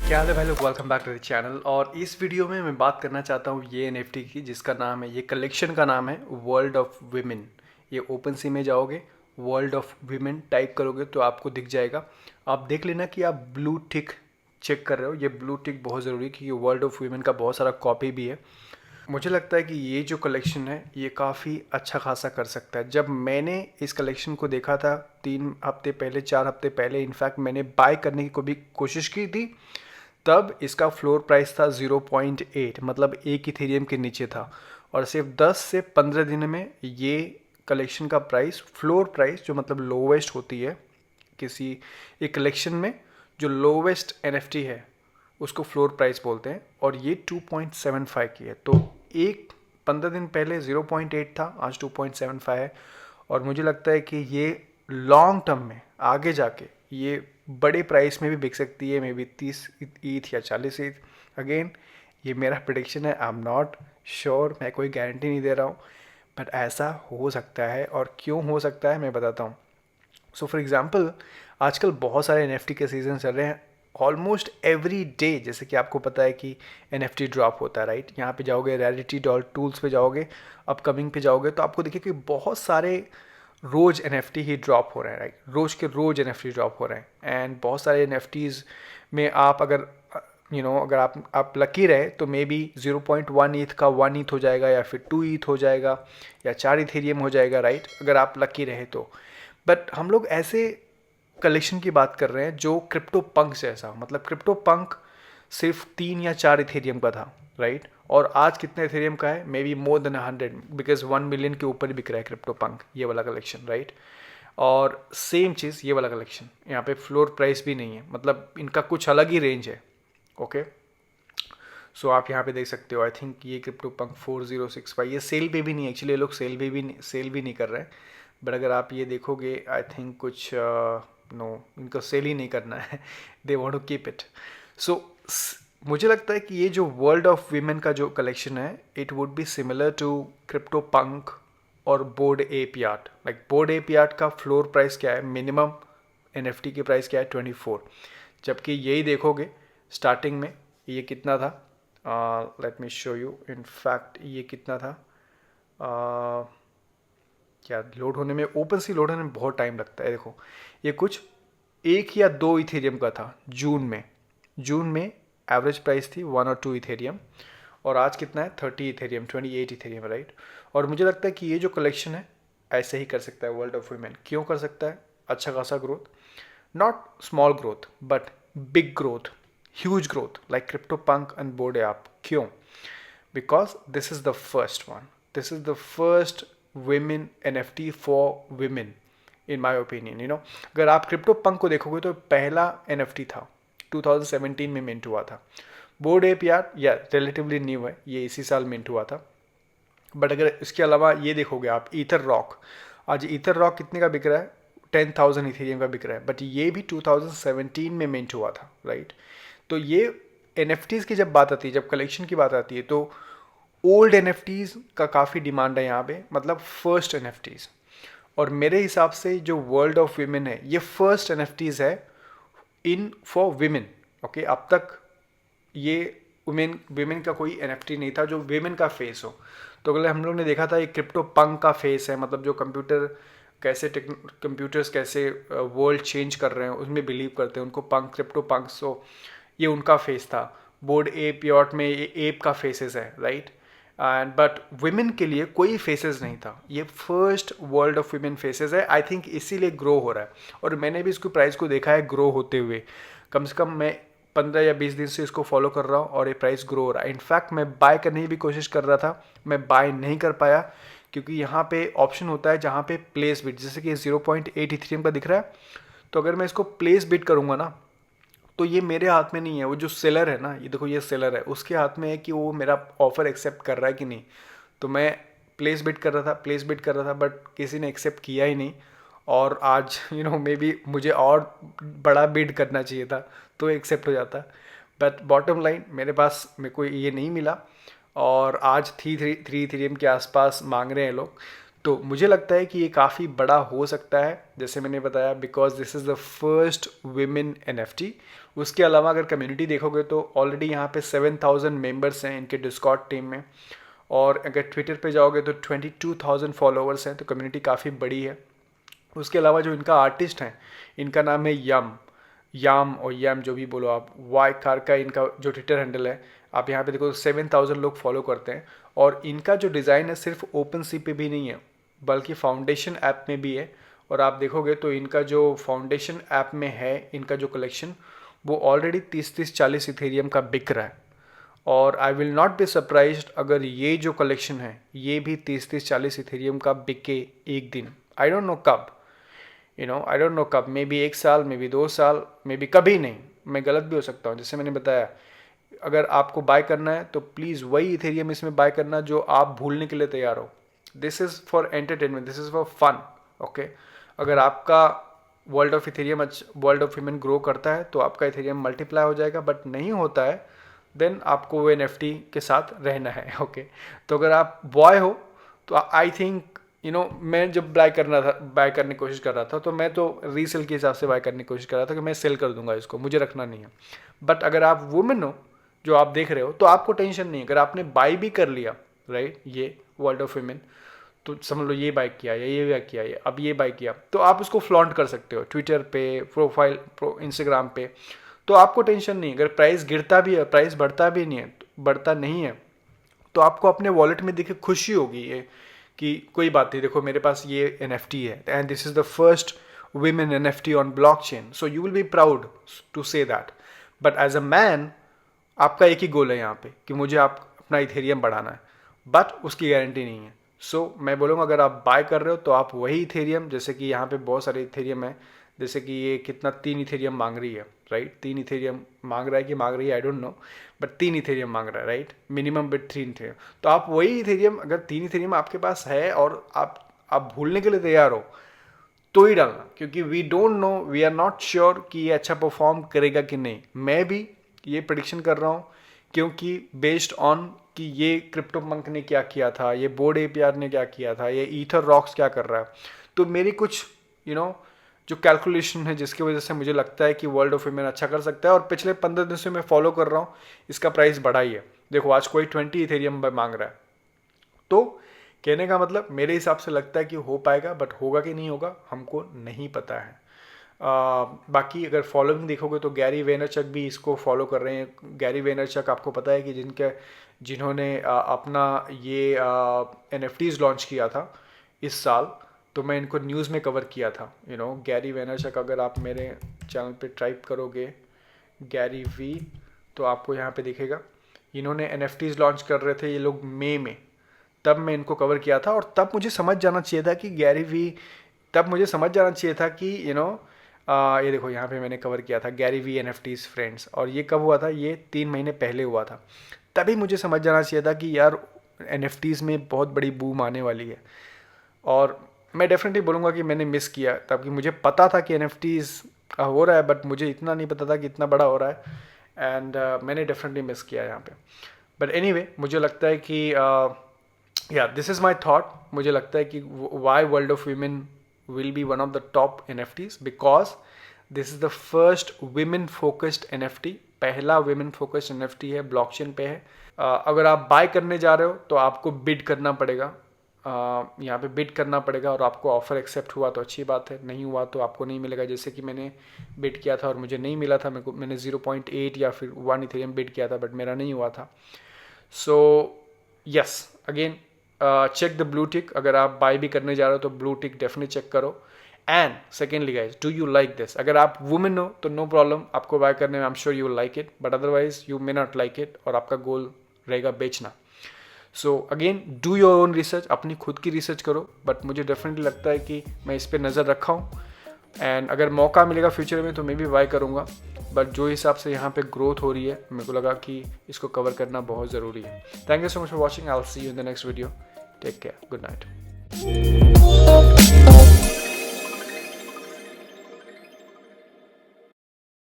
क्या हाल है भाई लोग, welcome back to the channel. और इस वीडियो में मैं बात करना चाहता हूँ ये एनएफटी की, जिसका नाम है, ये कलेक्शन का नाम है वर्ल्ड ऑफ वीमेन। ये ओपन सी में जाओगे, वर्ल्ड ऑफ वीमेन टाइप करोगे तो आपको दिख जाएगा। आप देख लेना कि आप ब्लू टिक चेक कर रहे हो। ये ब्लू टिक बहुत ज़रूरी है क्योंकि वर्ल्ड ऑफ वीमेन का बहुत सारा कॉपी भी है। मुझे लगता है कि ये जो कलेक्शन है ये काफ़ी अच्छा खासा कर सकता है। जब मैंने इस कलेक्शन को देखा था 3 हफ्ते पहले, 4 हफ्ते पहले, इनफैक्ट मैंने बाय करने की भी कोशिश की थी, तब इसका फ्लोर प्राइस था 0.8, मतलब एक इथेरियम के नीचे था। और सिर्फ 10 से 15 दिन में ये कलेक्शन का प्राइस, फ्लोर प्राइस जो मतलब लोवेस्ट होती है किसी एक कलेक्शन में, जो लोवेस्ट एनएफटी है उसको फ्लोर प्राइस बोलते हैं, और ये 2.75 की है। तो एक 15 दिन पहले 0.8 था, आज 2.75 है। और मुझे लगता है कि ये लॉन्ग टर्म में आगे जाके ये बड़े प्राइस में भी बिक सकती है, मे बी 30 ईथ या 40 ईथ। अगेन ये मेरा प्रिडिक्शन है, आई एम नॉट श्योर, मैं कोई गारंटी नहीं दे रहा हूँ, बट ऐसा हो सकता है। और क्यों हो सकता है मैं बताता हूँ। सो फॉर एग्जाम्पल, आजकल बहुत सारे एन के सीजन चल रहे हैं, ऑलमोस्ट एवरी डे। जैसे कि आपको पता है कि एन ड्रॉप होता है, राइट। यहाँ पे जाओगे, रैरिटी डॉल टूल्स पे जाओगे, अपकमिंग पे जाओगे, तो आपको देखिए कि बहुत सारे रोज एन ही ड्रॉप हो रहे हैं, राइट। रोज के रोज एन ड्रॉप हो रहे हैं। एंड बहुत सारे एन में आप अगर अगर आप लकी रहे तो मे बी 0.1 ईथ का 1 ईथ हो जाएगा, या फिर 2 ईथ हो जाएगा, या 4 इथेरियम हो जाएगा, राइट, अगर आप लकी रहे तो। बट हम लोग ऐसे कलेक्शन की बात कर रहे हैं जो क्रिप्टो पंक जैसा, मतलब क्रिप्टो पंक सिर्फ 3 या 4 इथेरियम का था, राइट। और आज कितने इथेरियम का है? May be more than 100, because 1 million के ऊपर बिक रहा है क्रिप्टो पंक, ये वाला कलेक्शन, राइट। और सेम चीज़ ये वाला कलेक्शन, यहाँ पे फ्लोर प्राइस भी नहीं है, मतलब इनका कुछ अलग ही रेंज है। ओके, सो आप यहाँ पे देख सकते हो। आई थिंक ये क्रिप्टो पंक 4065, ये सेल पे भी नहीं, एक्चुअली ये लोग सेल भी नहीं कर रहे हैं। बट अगर आप ये देखोगे, आई थिंक कुछ नो, इनको सेल ही नहीं करना है, they want to keep it. So मुझे लगता है कि ये जो वर्ल्ड ऑफ वीमेन का जो कलेक्शन है, it would be similar to crypto punk और bored ape yard. Like bored ape yard का फ्लोर प्राइस क्या है, मिनिमम एनएफटी की प्राइस क्या है, 24। जबकि यही देखोगे स्टार्टिंग में ये कितना था, let me show you. In fact ये कितना था, क्या लोड होने में, ओपन सी लोड होने में बहुत टाइम लगता है। देखो ये कुछ 1 या 2 इथेरियम का था जून में एवरेज प्राइस थी 1 और 2 इथेरियम, और आज कितना है, 30 इथेरियम, 28 इथेरियम, राइट। और मुझे लगता है कि ये जो कलेक्शन है ऐसे ही कर सकता है वर्ल्ड ऑफ वुमेन। क्यों कर सकता है? अच्छा खासा growth, not small growth but big growth, huge growth, like crypto punk and board app. क्यों? because this is the first one, this is the first women NFT for women in my opinion, you know। अगर आप crypto पंक को देखोगे तो पहला NFT था, 2017 में mint हुआ था। बोर्ड एप यार या रिलेटिवली न्यू है, ये इसी साल मिंट हुआ था। बट अगर इसके अलावा ये देखोगे आप, ईथर रॉक, आज ईथर रॉक कितने का बिक रहा है, 10,000 इथेरियम का बिक रहा है, बट ये भी 2017 में मिंट हुआ था, राइट। तो ये एन की जब बात आती है, जब कलेक्शन की बात आती है, तो ओल्ड एन का काफ़ी डिमांड है यहाँ पे, मतलब फर्स्ट एन। और मेरे हिसाब से जो वर्ल्ड ऑफ वीमेन है, ये फर्स्ट एन है इन फॉर वीमेन। ओके, अब तक ये वीमेन का कोई एन नहीं था जो वीमेन का फेस हो। तो अगले हम लोग ने देखा था ये क्रिप्टो पंक का फेस है, मतलब जो कंप्यूटर्स कैसे वर्ल्ड चेंज कर रहे हैं उसमें बिलीव करते हैं, उनको पंक, क्रिप्टो पंक, सो ये उनका फेस था। बोर्ड एप यॉट में ये एप का फेसेस है, राइट। एंड बट वुमेन के लिए कोई फेसेस नहीं था, ये first world of women faces है। आई थिंक इसीलिए ग्रो हो रहा है, और मैंने भी इसको प्राइस को देखा है ग्रो होते हुए। कम से कम मैं 15 या 20 दिन से इसको फॉलो कर रहा हूँ, और ये प्राइस ग्रो हो रहा है। इनफैक्ट मैं बाय करने की भी कोशिश कर रहा था, मैं बाय नहीं कर पाया, क्योंकि यहाँ पे ऑप्शन होता है जहाँ पे प्लेस बिट, जैसे कि 0.8 इथेरियम का दिख रहा है, तो अगर मैं इसको प्लेस बिट करूँगा ना, तो ये मेरे हाथ में नहीं है, वो जो सेलर है ना, ये देखो ये सेलर है, उसके हाथ में है कि वो मेरा ऑफर एक्सेप्ट कर रहा है कि नहीं। तो मैं प्लेस बिट कर रहा था, बट किसी ने एक्सेप्ट किया ही नहीं। और आज मे बी मुझे और बड़ा बिड करना चाहिए था तो एक्सेप्ट हो जाता। बट बॉटम लाइन, मेरे को ये नहीं मिला, और आज थ्री इथेरियम के आसपास मांग रहे हैं लोग। तो मुझे लगता है कि ये काफ़ी बड़ा हो सकता है, जैसे मैंने बताया, because this is the first women NFT। उसके अलावा अगर कम्युनिटी देखोगे तो ऑलरेडी यहाँ पे 7000 मेंबर्स हैं इनके डिस्कॉर्ड टीम में, और अगर ट्विटर पे जाओगे तो 22,000 फॉलोअर्स हैं, तो कम्युनिटी काफ़ी बड़ी है। उसके अलावा जो इनका आर्टिस्ट हैं, इनका नाम है याम और यम जो भी बोलो आप, वाई कार का इनका जो ट्विटर हैंडल है, आप यहाँ पे देखो 7000 लोग फॉलो करते हैं। और इनका जो डिज़ाइन है सिर्फ ओपन सी पे भी नहीं है, बल्कि फाउंडेशन ऐप में भी है। और आप देखोगे तो इनका जो फाउंडेशन ऐप में है इनका जो कलेक्शन, वो ऑलरेडी 30-40 इथेरियम का बिक रहा है। और I will not be surprised अगर ये जो कलेक्शन है ये भी 30-40 इथेरियम का बिके एक दिन। आई डोंट नो कब, आई डोंट नो कब, मे बी 1 साल, मे बी 2 साल, मे बी कभी नहीं, मैं गलत भी हो सकता हूँ। जैसे मैंने बताया, अगर आपको बाय करना है तो प्लीज़ वही इथेरियम इसमें बाय करना जो आप भूलने के लिए तैयार हो। This is for entertainment, this is for fun, okay. अगर आपका world of Ethereum world of women grow करता है तो आपका इथेरियम मल्टीप्लाई हो जाएगा, बट नहीं होता है देन आपको वो NFT के साथ रहना है, ओके। तो अगर आप बॉय हो तो आई थिंक मैं जब बाय करने की कोशिश कर रहा था, तो मैं तो रीसेल के हिसाब से बाय करने की कोशिश कर रहा था कि मैं सेल कर दूंगा इसको, मुझे रखना नहीं है। बट अगर आप वुमेन हो जो आप देख रहे हो, तो आपको टेंशन नहीं है। अगर आपने बाय भी कर लिया, राइट, ये वर्ल्ड ऑफ विमेन, तो समझ लो ये बाय किया या ये बाय किया, अब ये बाय किया, तो आप उसको फ्लॉन्ट कर सकते हो ट्विटर पे, प्रोफाइल इंस्टाग्राम पे, तो आपको टेंशन नहीं। अगर प्राइस गिरता भी है, प्राइस बढ़ता नहीं है, तो आपको अपने वॉलेट में देखे खुशी होगी ये कि कोई बात नहीं, देखो मेरे पास ये NFT है and this is the first women NFT on blockchain, so you will be proud to say that. But as a man, आपका एक ही गोल है यहाँ पे कि मुझे आप अपना इथेरियम बढ़ाना है, बट उसकी गारंटी नहीं है। सो मैं बोलूँगा अगर आप बाय कर रहे हो तो आप वही इथेरियम, जैसे कि यहाँ पे बहुत सारे इथेरियम है, जैसे कि ये कितना 3 इथेरियम मांग रही है, राइट, 3 इथेरियम मांग रहा है कि मांग रही है, I don't know, but 3 Ethereum मांग रहा है, राइट, मिनिमम बिट 3 इथेरियम। तो आप वही इथेरियम, अगर 3 इथेरियम आपके पास है और आप भूलने के लिए तैयार हो, तो ही डालना, क्योंकि we don't know, we are not sure कि ये अच्छा परफॉर्म करेगा कि नहीं। मैं भी ये प्रेडिक्शन कर रहा हूँ क्योंकि बेस्ड ऑन कि ये क्रिप्टो मंक ने क्या किया था, ये बोर्ड APR ने क्या किया था, ये ईथर रॉक्स क्या कर रहा है, तो मेरी कुछ जो कैलकुलेशन है जिसकी वजह से मुझे लगता है कि वर्ल्ड ऑफ विमेन अच्छा कर सकता है। और पिछले 15 दिन से मैं फॉलो कर रहा हूँ, इसका प्राइस बढ़ा ही है। देखो आज कोई 20 इथेरियम मांग रहा है, तो कहने का मतलब मेरे हिसाब से लगता है कि हो पाएगा, बट होगा कि नहीं होगा हमको नहीं पता है। बाकी अगर फॉलोइंग देखोगे तो गैरी वेनरचक भी इसको फॉलो कर रहे हैं। गैरी वेनरचक आपको पता है कि जिन्होंने अपना ये NFTs लॉन्च किया था इस साल, तो मैं इनको न्यूज़ में कवर किया था। गैरी वेनरचक, अगर आप मेरे चैनल पे टाइप करोगे गैरी वी, तो आपको यहाँ पे दिखेगा। इन्होंने NFTs लॉन्च कर रहे थे ये लोग मई में, तब मैं इनको कवर किया था। और तब मुझे समझ जाना चाहिए था कि ये देखो यहाँ पे मैंने कवर किया था गैरी वी NFTs फ्रेंड्स, और ये कब हुआ था, ये 3 महीने पहले हुआ था। तभी मुझे समझ जाना चाहिए था कि यार NFTs में बहुत बड़ी बूम आने वाली है। और मैं डेफिनेटली बोलूँगा कि मैंने मिस किया, तब मुझे पता था कि NFTs का हो रहा है, बट मुझे इतना नहीं पता था कि इतना बड़ा हो रहा है। एंड मैंने डेफिनेटली मिस किया यहाँ पे। बट एनीवे, मुझे लगता है कि दिस इज़ माई थॉट। मुझे लगता है कि why world of women will be one of the top NFTs because this is the first women focused NFT, पहला women focused NFT है, ब्लॉकचेन पे है। अगर आप बाय करने जा रहे हो तो आपको बिड करना पड़ेगा, यहाँ पे बिड करना पड़ेगा, और आपको ऑफर एक्सेप्ट हुआ तो अच्छी बात है, नहीं हुआ तो आपको नहीं मिलेगा। जैसे कि मैंने बिड किया था और मुझे नहीं मिला था, मैंने 0.8 या फिर 1 इथेरियम बिड किया था, बट मेरा नहीं हुआ था। So yes, again check the blue tick. अगर आप बाय भी करने जा रहे हो तो ब्लू टिक डेफिनेटली चेक करो। And secondly guys, do you like this? अगर आप वुमेन हो तो नो प्रॉब्लम, आपको बाय करने में I am sure you will like it, but otherwise you may not like it, और आपका गोल रहेगा बेचना। So again, do your own research, अपनी खुद की रिसर्च करो, बट मुझे डेफिनेटली लगता है कि मैं इस पर नज़र रखा हूँ। एंड अगर मौका मिलेगा फ्यूचर में तो मैं भी बाय करूँगा, बट जो हिसाब से यहाँ पे ग्रोथ हो रही है, मेरे को लगा कि इसको कवर करना बहुत ज़रूरी है। Thank you so much for watching, I will see you in the next video. Take care, good night.